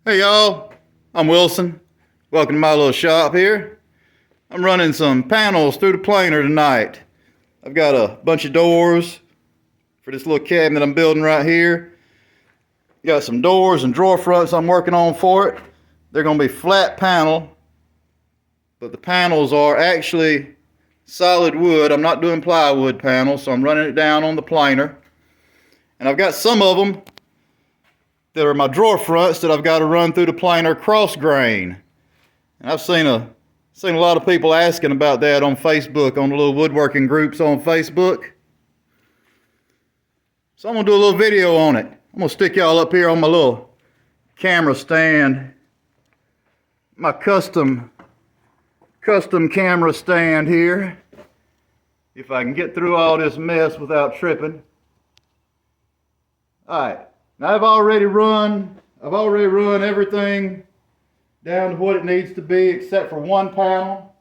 Hey y'all, I'm Wilson. Welcome to my little shop here. I'm running some panels through the planer tonight. I've got a bunch of doors for this little cabinet I'm building right here. Got some doors and drawer fronts I'm working on for it. They're going to be flat panel, but the panels are actually solid wood. I'm not doing plywood panels, so I'm running it down on the planer. And I've got some of them that are my drawer fronts that I've got to run through the planer cross grain. And I've seen a lot of people asking about that on Facebook, on the little woodworking groups on Facebook. So I'm going to do a little video on it. I'm going to stick y'all up here on my little camera stand. My custom camera stand here. If I can get through all this mess without tripping. Alright. Now I've already run everything down to what it needs to be except for one panel.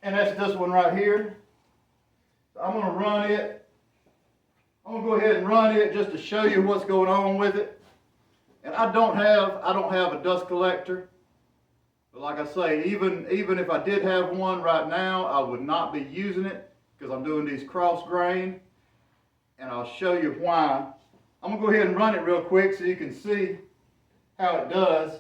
And that's this one right here. So I'm going to run it. I'm going to go ahead and run it just to show you what's going on with it. And I don't have a dust collector. But like I say, even if I did have one right now, I would not be using it because I'm doing these cross grain. And I'll show you why. I'm going to go ahead and run it real quick so you can see how it does.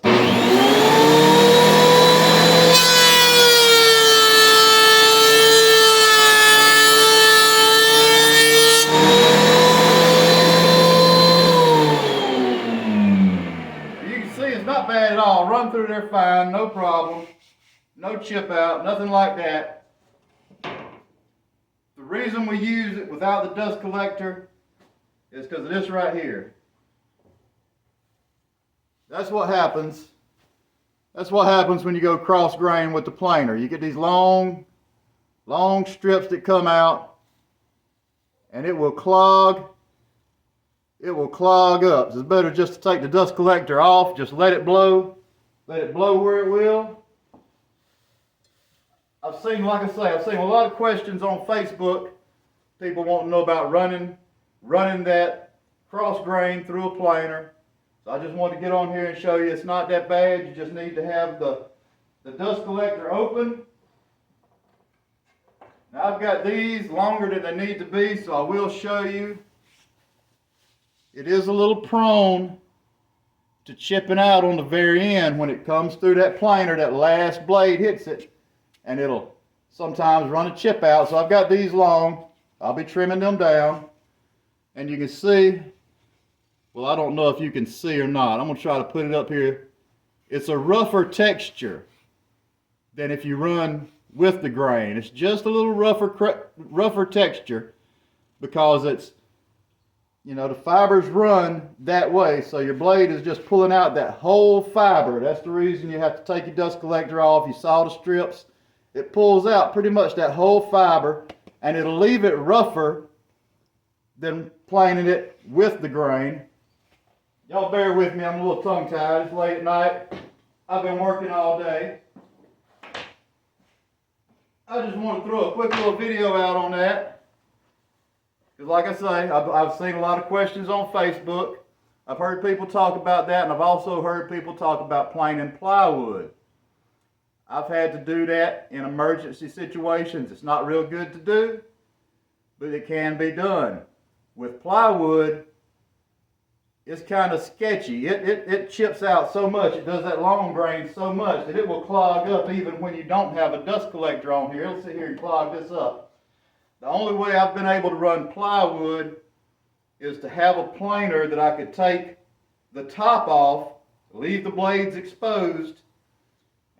You can see it's not bad at all. Run through there fine, no problem. No chip out, nothing like that. The reason we use it without the dust collector is because of this right here. That's what happens. That's what happens when you go cross grain with the planer. You get these long strips that come out, and it will clog up. So it's better just to take the dust collector off, just let it blow where it will. I've seen a lot of questions on Facebook. People want to know about running that cross grain through a planer. So I just want to get on here and show you it's not that bad. You just need to have the dust collector open. Now I've got these longer than they need to be, so I will show you. It is a little prone to chipping out on the very end when it comes through that planer. That last blade hits it, and it'll sometimes run a chip out. So I've got these long. I'll be trimming them down. And you can see, well, I don't know if you can see or not. I'm going to try to put it up here. It's a rougher texture than if you run with the grain. It's just a little rougher texture because it's, the fibers run that way. So your blade is just pulling out that whole fiber. That's the reason you have to take your dust collector off. You saw the strips. It pulls out pretty much that whole fiber, and it'll leave it rougher than planing it with the grain. Y'all bear with me, I'm a little tongue-tied. It's late at night. I've been working all day. I just want to throw a quick little video out on that. Because like I say, I've seen a lot of questions on Facebook. I've heard people talk about that, and I've also heard people talk about planing plywood. I've had to do that in emergency situations. It's not real good to do, but it can be done. With plywood, it's kind of sketchy. It chips out so much, it does that long grain so much that it will clog up even when you don't have a dust collector on here. It'll sit here and clog this up. The only way I've been able to run plywood is to have a planer that I could take the top off, leave the blades exposed,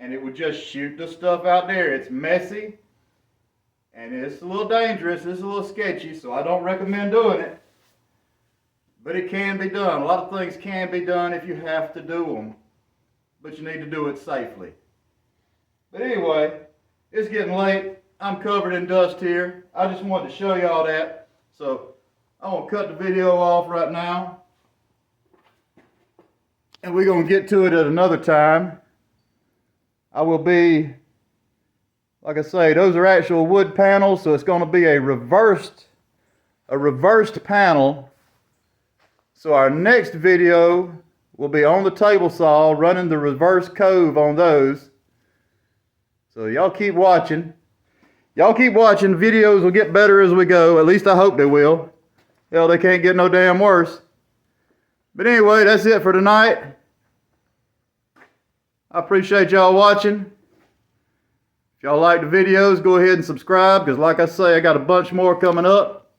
and it would just shoot the stuff out there. It's messy, and it's a little dangerous. It's a little sketchy, so I don't recommend doing it. But it can be done. A lot of things can be done if you have to do them, but you need to do it safely. But anyway, it's getting late. I'm covered in dust here. I just wanted to show you all that. So I'm going to cut the video off right now, and we're going to get to it at another time. I will be, like I say, those are actual wood panels, so it's going to be a reversed panel. So our next video will be on the table saw running the reverse cove on those. So y'all keep watching. Y'all keep watching. Videos will get better as we go. At least I hope they will. Hell, they can't get no damn worse. But anyway, that's it for tonight. I appreciate y'all watching. If y'all like the videos, go ahead and subscribe, because like I say, I got a bunch more coming up.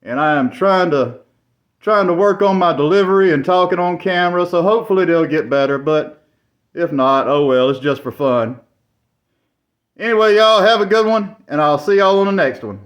And I am trying to work on my delivery and talking on camera, so hopefully they'll get better, but if not, oh well, it's just for fun. Anyway, y'all have a good one, and I'll see y'all on the next one.